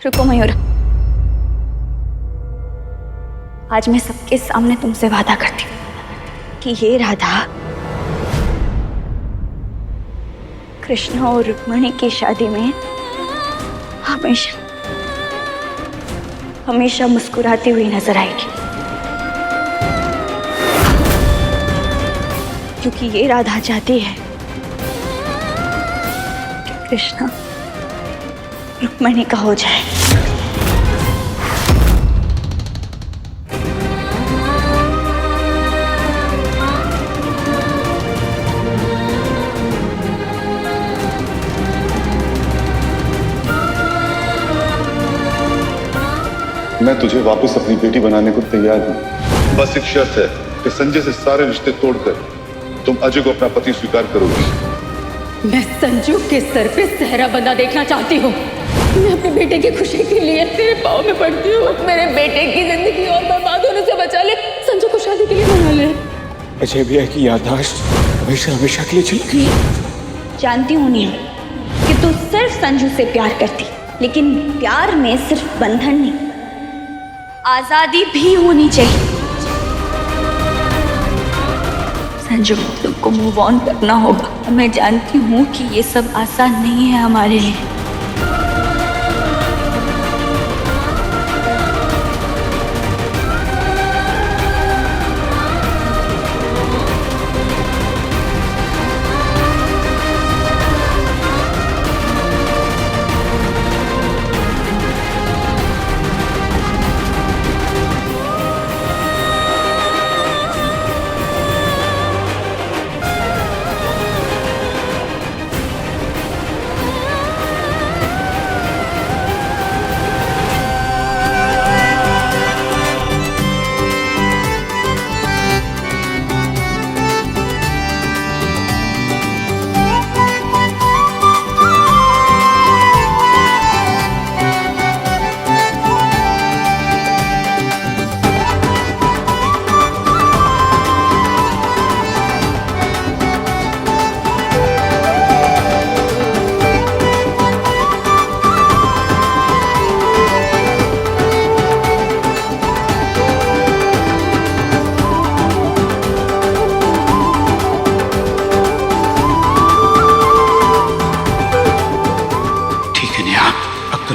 रुको मयूरा, आज मैं सबके सामने तुमसे वादा करती हूँ कि ये राधा कृष्ण और रुक्मिणी की शादी में हमेशा हमेशा मुस्कुराती हुई नजर आएगी, क्योंकि ये राधा चाहती है कि कृष्ण रुक्मिणी का हो जाए। मैं तुझे वापस अपनी बेटी बनाने को तैयार हूँ। बस एक शर्त है कि संजय से सारे रिश्ते तोड़कर तुम अजय को अपना पति स्वीकार करोगी। मैं संजू के सर पे सहरा बंधा देखना चाहती हूँ। मैं अपने बेटे की खुशी के लिए तेरे पाँव में पड़ती हूँ। मेरे बेटे की जिंदगी और बर्बाद होने से बचा ले। संजू को शादी के लिए मना ले। अजय भैया की याददाश्त हमेशा हमेशा के लिए चलेगी। जानती हूँ नील कि तू सिर्फ संजू से प्यार करती, लेकिन प्यार में सिर्फ बंधन नहीं, आजादी भी होनी चाहिए। संजू, तुमको मूव ऑन करना होगा। मैं जानती हूँ कि ये सब आसान नहीं है हमारे लिए।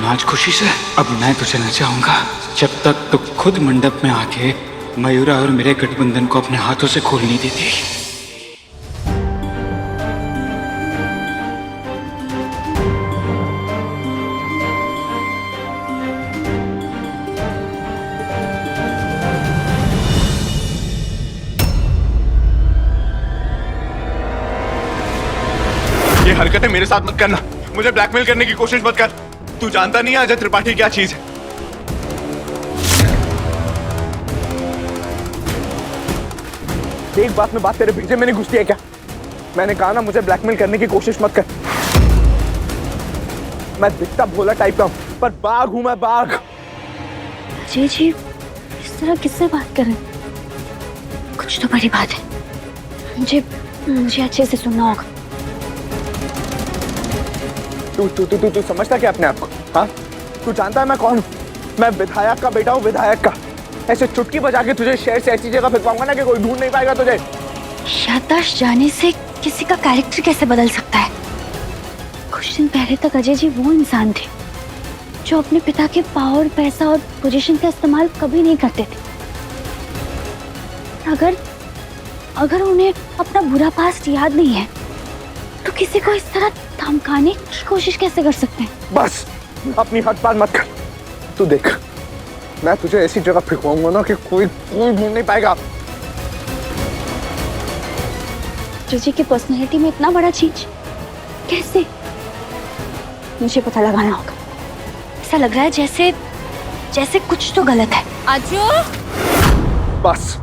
आज खुशी से अब मैं तुझे नचाऊंगा जब तक तू खुद मंडप में आके मयूरा और मेरे गठबंधन को अपने हाथों से खोल नहीं देती। ये हरकतें मेरे साथ मत करना। मुझे ब्लैकमेल करने की कोशिश मत कर। तू जानता नहीं है अजय त्रिपाठी क्या चीज है। एक बात में बात तेरे भेजे मैंने घुस दिया क्या? मैंने कहा ना मुझे ब्लैकमेल करने की कोशिश मत कर। मैं दिखता भोला टाइप का हूं, पर बाघ हूं मैं, बाघ। अजय जी इस तरह किससे बात कर रहे हैं? कुछ तो बड़ी बात है। मुझे अच्छे से सुनना होगा। तू समझता क्या अपने आप को? हाँ, तू जानता है मैं कौन हूँ? मैं विधायक का बेटा हूँ, विधायक का। ऐसे चुटकी बजा के तुझे शहर से ऐसी जगह फेंकवाऊंगा ना कि कोई ढूंढ नहीं पाएगा तुझे। याददाश्त जाने से किसी का कैरेक्टर कैसे बदल सकता है? कुछ दिन पहले तक अजय जी वो इंसान थे जो अपने पिता के पावर, पैसा और पोजीशन का इस्तेमाल कभी नहीं करते थे। अगर उन्हें अपना बुरा पास्ट याद नहीं है तो किसी को इस तरह धमकाने की कोशिश कैसे कर सकते हैं? बस अपनी हद पार मत कर। तू देख, मैं तुझे ऐसी जगह फेंकवाऊंगा ना कि कोई ढूंढ नहीं पाएगा। जी की पर्सनैलिटी में इतना बड़ा चेंज कैसे? मुझे पता लगाना होगा। ऐसा लग रहा है जैसे कुछ तो गलत है। अजू, बस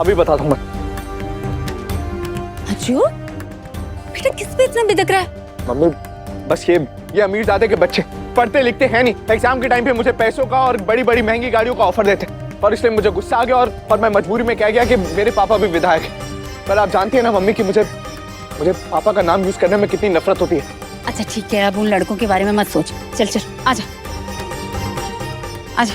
अभी बता दूंगा। अजू, बेटा किस पे इतना बिदक रहा है? मम्मी, बस ये अमीरजादे के बच्चे पढ़ते लिखते हैं नहीं। एग्जाम के टाइम पे मुझे पैसों का और बड़ी बड़ी महंगी गाड़ियों का ऑफर देते, और इसलिए मुझे गुस्सा आ गया और मैं मजबूरी में कह गया कि मेरे पापा भी विधायक हैं। पर आप जानती है ना मम्मी कि मुझे पापा का नाम यूज करने में कितनी नफरत होती है। अच्छा ठीक है, अब उन लड़कों के बारे में मत सोच। चल चल आजा आजा।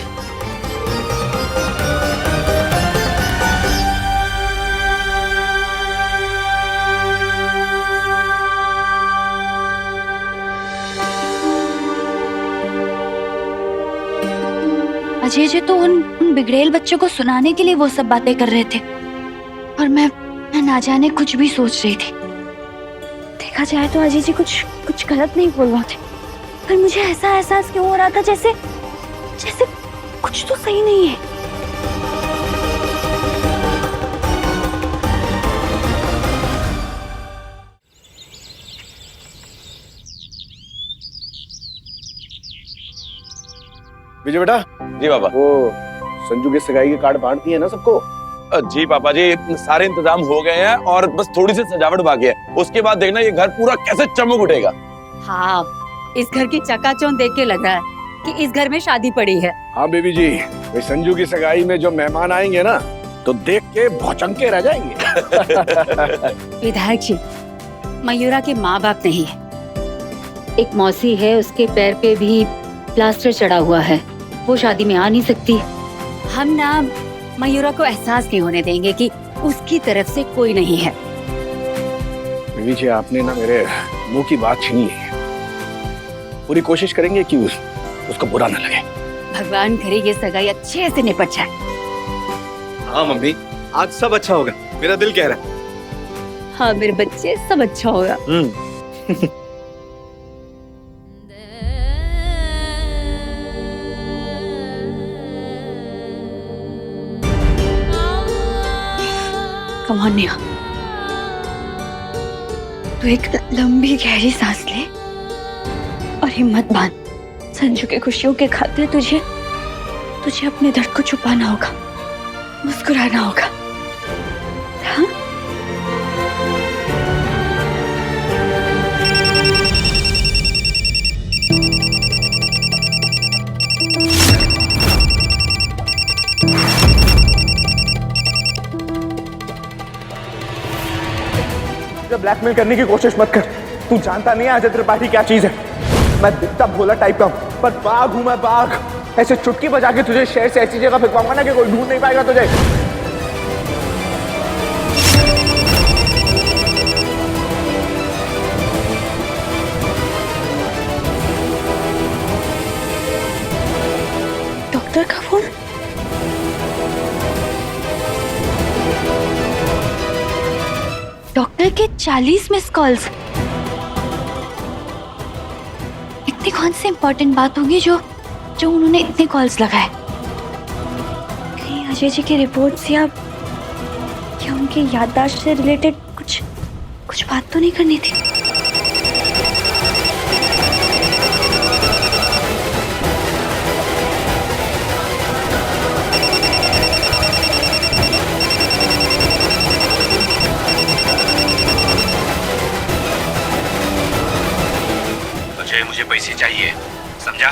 अजय जी तो उन बिगड़ेल बच्चों को सुनाने के लिए वो सब बातें कर रहे थे, और मैं ना जाने कुछ भी सोच रही थी। देखा जाए तो अजय जी कुछ गलत नहीं बोल रहे थे, पर मुझे ऐसा एहसास क्यों हो रहा था जैसे जैसे कुछ तो सही नहीं है। विजय बेटा, जी पापा। वो संजू की सगाई के कार्ड बांट दिए ना सबको? जी पापा जी, सारे इंतजाम हो गए हैं और बस थोड़ी सी सजावट बाकी है। उसके बाद देखना ये घर पूरा कैसे चमक उठेगा। हाँ, इस घर की चकाचौंध देख के लग रहा है कि इस घर में शादी पड़ी है। हाँ बेबी जी, वे संजू की सगाई में जो मेहमान आएंगे ना, तो देख के भौचक्के रह जाएंगे। विधायक जी, मयूरा के माँ बाप नहीं है, एक मौसी है, उसके पैर पे भी प्लास्टर चढ़ा हुआ है, वो शादी में आ नहीं सकती। हम ना मयूरा को एहसास नहीं होने देंगे कि उसकी तरफ से कोई नहीं है। बेबी जी, आपने ना मेरे मुंह की बात छीनी है। पूरी कोशिश करेंगे कि उसको बुरा ना लगे। भगवान करे ये सगाई अच्छे से निपट जाए। हाँ मम्मी, आज सब अच्छा होगा, मेरा दिल कह रहा है। हाँ मेरे बच्चे, सब अच्छा होगा। कम ऑन नेहा, तू एक लंबी गहरी सांस ले और हिम्मत बांध। संजू की खुशियों के खातिर तुझे अपने दर्द को छुपाना होगा, मुस्कुराना होगा। हाँ? ब्लैकमेल करने की कोशिश मत कर। तू जानता नहीं है अजय त्रिपाठी क्या चीज है। मैं दिखता भोला टाइप का हूँ, पर बाघ हूँ मैं, बाघ। ऐसे चुटकी बजा के तुझे शहर से ऐसी जगह फेंकवाऊंगा ना कि कोई ढूंढ नहीं पाएगा तुझे। डॉक्टर का फोन? डॉक्टर के 40 मिस कॉल्स। इतनी कौन सी इंपॉर्टेंट बात होगी जो उन्होंने इतने कॉल्स लगाए? कहीं अजय जी की रिपोर्ट्स या उनकी याददाश्त से रिलेटेड कुछ बात तो नहीं करनी थी? मुझे पैसे चाहिए, समझा?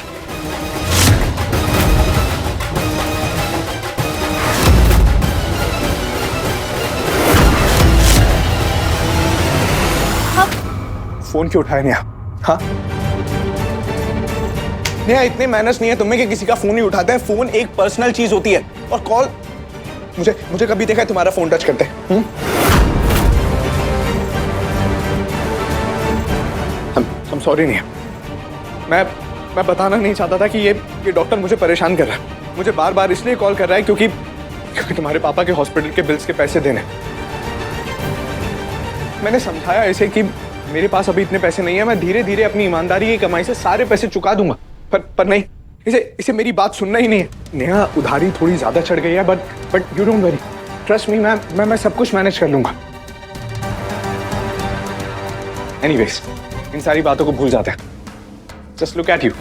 फोन क्यों उठाया नेहा? हाँ नेहा, इतने मैनर्स नहीं है तुम्हें कि किसी का फोन ही उठाते हैं। फोन एक पर्सनल चीज होती है, और कॉल मुझे कभी देखा है तुम्हारा फोन टच करते हैं? I'm sorry नेहा, मैं बताना नहीं चाहता था कि ये डॉक्टर मुझे परेशान कर रहा है। मुझे बार बार इसलिए कॉल कर रहा है क्योंकि तुम्हारे पापा के हॉस्पिटल के बिल्स के पैसे देने। मैंने समझाया इसे कि मेरे पास अभी इतने पैसे नहीं है, मैं धीरे धीरे अपनी ईमानदारी की कमाई से सारे पैसे चुका दूंगा, पर नहीं, इसे मेरी बात सुनना ही नहीं है। नेहा, उधारी थोड़ी ज्यादा चढ़ गई है, but you don't worry, trust me, मैं सब कुछ मैनेज कर लूंगा। एनीवेज, इन सारी बातों को भूल जाते हैं। जस्ट लुक एट यू,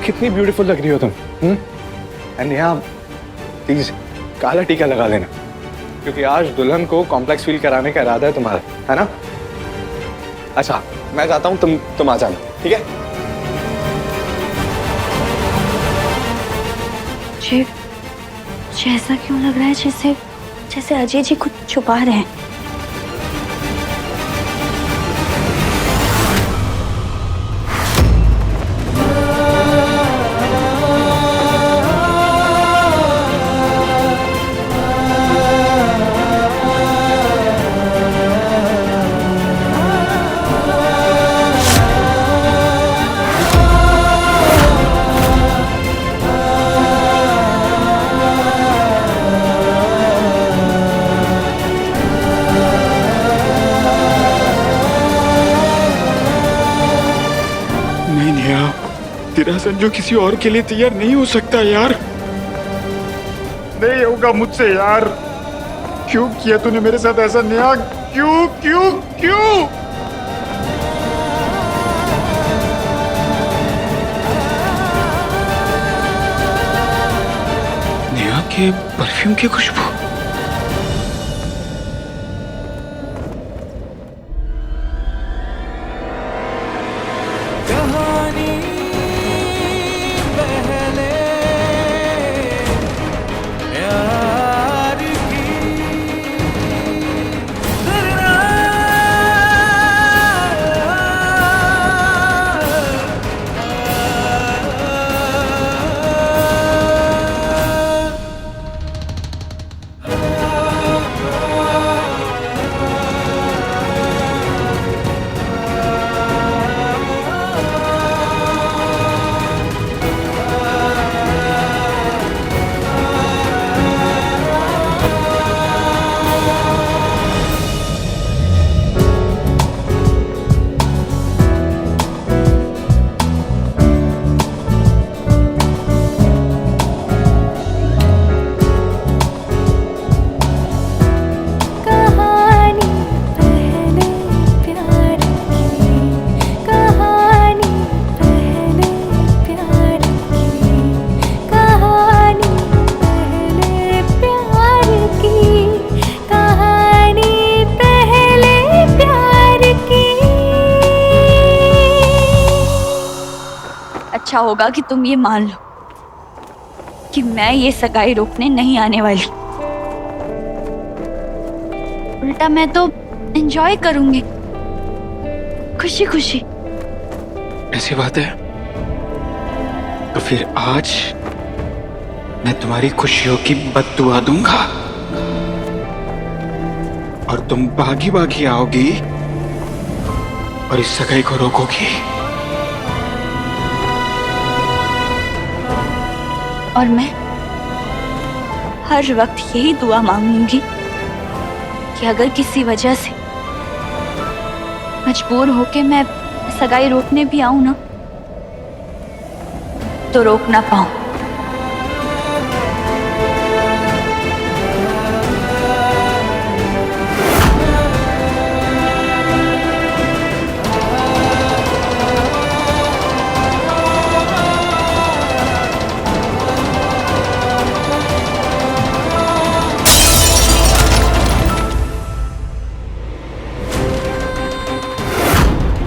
कितनी ब्यूटीफुल लग रही हो तुम। एंड नेहा, प्लीज काला टीका लगा लेना, क्योंकि आज दुल्हन को कॉम्प्लेक्स फील कराने का इरादा है तुम्हारा, है ना? अच्छा, मैं जाता हूँ, तुम आ जाना, ठीक है? मुझे ऐसा क्यों लग रहा है जैसे अजय जी कुछ छुपा रहे हैं? संजू किसी और के लिए तैयार नहीं हो सकता यार। नहीं होगा मुझसे यार। क्यों किया तूने मेरे साथ ऐसा नेहा? क्यों क्यों क्यों? नेहा के परफ्यूम की खुशबू। अच्छा होगा कि तुम ये मान लो कि मैं ये सगाई रोकने नहीं आने वाली। उल्टा मैं तो एंजॉय करूंगी खुशी खुशी। ऐसी बात है तो फिर आज मैं तुम्हारी खुशियों की बद्दुआ दूंगा और तुम भागी भागी आओगी और इस सगाई को रोकोगी। और मैं हर वक्त यही दुआ मांगूंगी कि अगर किसी वजह से मजबूर होके मैं सगाई रोकने भी आऊं ना तो रोक ना पाऊं।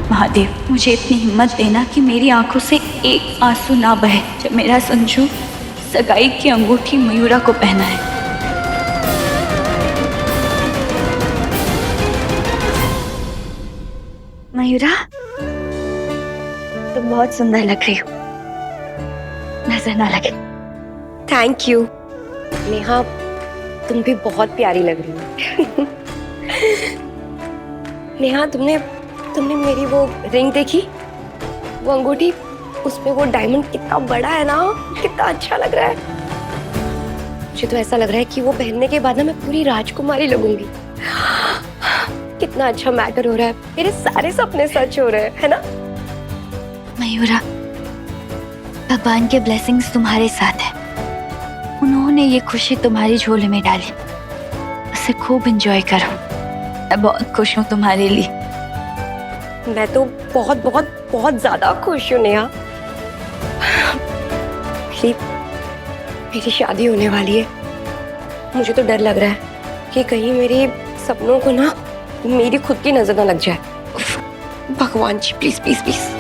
महादेव, मुझे इतनी हिम्मत देना कि मेरी आंखों से एक आंसू ना बहे जब मेरा संजू सगाई की अंगूठी मयूरा को पहना है। मयूरा, तुम बहुत सुंदर लग रही हो, नजर ना लगे। थैंक यू नेहा, तुम भी बहुत प्यारी लग रही हो। नेहा, तुमने मेरी वो रिंग देखी, वो अंगूठी, उसमें वो डायमंड कितना बड़ा है ना, कितना अच्छा लग रहा है। मुझे तो ऐसा लग रहा है कि वो पहनने के बाद ना मैं पूरी राजकुमारी लगूंगी। कितना अच्छा मैटर हो रहा है, मेरे सारे सपने सच हो रहे हैं, है ना? मयूरा, भगवान के ब्लेसिंग्स तुम्हारे साथ है। उन्होंने ये खुशी तुम्हारी झोली में डाली, उसे खूब एंजॉय करो। मैं बहुत खुश हूँ तुम्हारे लिए। मैं तो बहुत बहुत बहुत ज्यादा खुश हूँ नेहा। मेरी शादी होने वाली है। मुझे तो डर लग रहा है कि कहीं मेरे सपनों को ना मेरी खुद की नजर ना लग जाए। भगवान जी, प्लीज प्लीज प्लीज।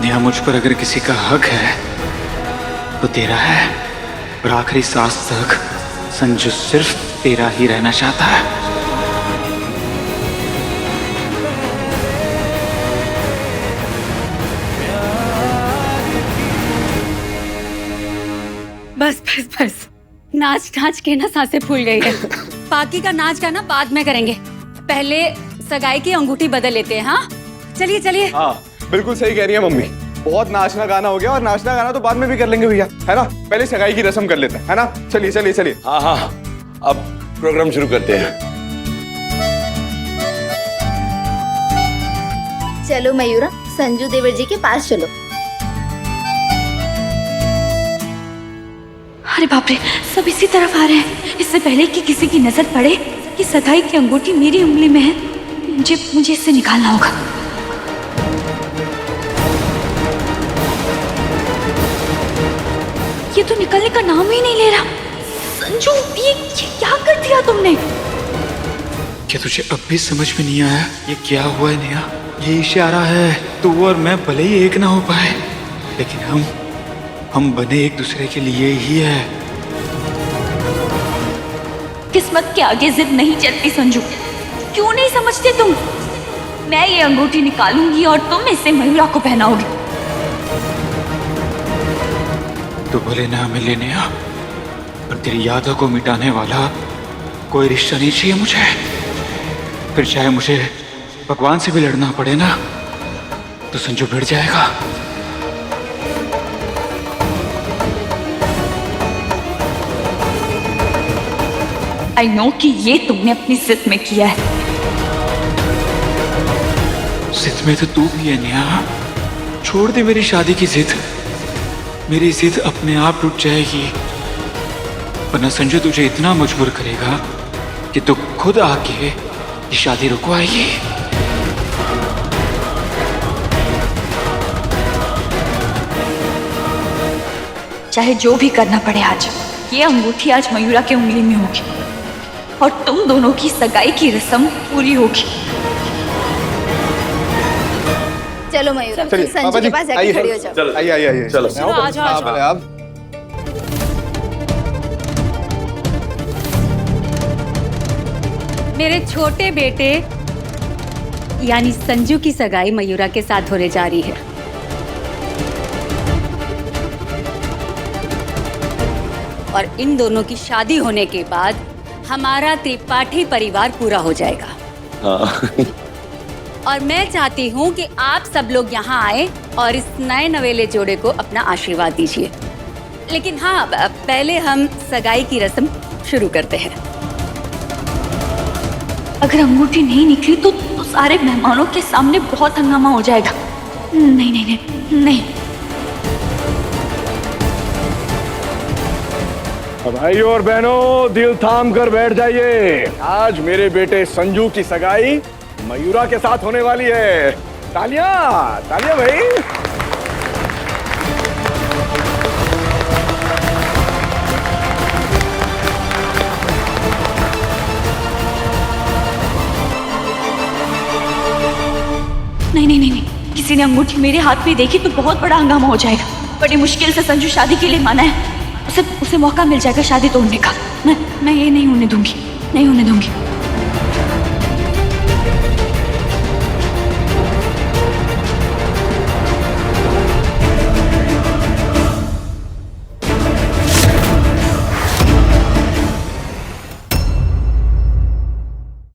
नेहा, मुझ पर अगर किसी का हक है तो तेरा है। और आखिरी सांस तक संजू सिर्फ तेरा ही रहना चाहता है। बस बस बस, नाच नाच के ना सांसें फूल गई है। बाकी का नाच का ना बाद में करेंगे, पहले सगाई की अंगूठी बदल लेते हैं। हाँ चलिए चलिए। हाँ बिल्कुल सही कह रही है मम्मी, बहुत नाचना गाना हो गया, और नाचना गाना तो बाद में भी कर लेंगे भैया, है ना। पहले सगाई की रस्म कर लेते हैं, है ना। चलिए चलिए चलिए। हाँ हाँ, अब प्रोग्राम शुरू करते हैं। चलो मयूरा, संजू देवर जी के पास चलो। अरे बाप रे, सब इसी तरफ आ रहे हैं। इससे पहले कि किसी की नजर पड़े कि सगाई की अंगूठी मेरी उंगली में है, मुझे इससे निकालना होगा। ये तो निकलने का नाम ही नहीं ले रहा। संजू, ये क्या कर दिया तुमने? क्या तुझे अब भी समझ में नहीं आया ये क्या हुआ है नेहा? ये इशारा है। तू और मैं भले ही एक ना हो पाए, लेकिन हम बने एक दूसरे के लिए ही है। किस्मत के आगे जिद नहीं चलती संजू, क्यों नहीं समझते तुम? मैं ये अंगूठी निकालूंगी और तुम इसे मयूरा को पहनाओगी। तो भले ना मिले नेहा, पर तेरी यादों को मिटाने वाला कोई रिश्ता नहीं चाहिए मुझे। फिर चाहे मुझे भगवान से भी लड़ना पड़े ना, तो संजू भिड़ जाएगा। आई नो कि ये तुमने अपनी जिद में किया है। जिद में तो तू भी है नेहा। छोड़ दे मेरी शादी की जिद। मेरी जिद अपने आप टूट जाएगी, वरना संजू तुझे इतना मजबूर करेगा कि तू खुद आके ये शादी रुकवाएगी। चाहे जो भी करना पड़े, आज ये अंगूठी आज मयूरा के उंगली में होगी और तुम दोनों की सगाई की रस्म पूरी होगी। चलो मयूरा, चलिए संजू पापा के जी, पास जाके आइए। खड़ी हो जाओ। चलो आइए आइए आइए। चलो। आओ, आ जाओ, आ जाओ। आप मेरे छोटे बेटे यानी संजू की सगाई मयूरा के साथ होने जा रही है। और इन दोनों की शादी होने के बाद हमारा त्रिपाठी परिवार पूरा हो जाएगा। हाँ। और मैं चाहती हूँ कि आप सब लोग यहाँ आए और इस नए नवेले जोड़े को अपना आशीर्वाद दीजिए। लेकिन हाँ, पहले हम सगाई की रस्म शुरू करते हैं। अगर अंगूठी नहीं निकली तो सारे मेहमानों के सामने बहुत हंगामा हो जाएगा। नहीं नहीं नहीं नहीं। भाइयों और बहनों, दिल थाम कर बैठ जाइए। आज मेरे बेटे संजू की सगाई मयूरा के साथ होने वाली है। तालियां तालियां भाई। नहीं नहीं नहीं नहीं, किसी ने अंगूठी मेरे हाथ में देखी तो बहुत बड़ा हंगामा हो जाएगा। बड़ी मुश्किल से संजू शादी के लिए माना है, उसे मौका मिल जाएगा शादी तोड़ने का। मैं ये नहीं होने दूंगी, नहीं होने दूंगी।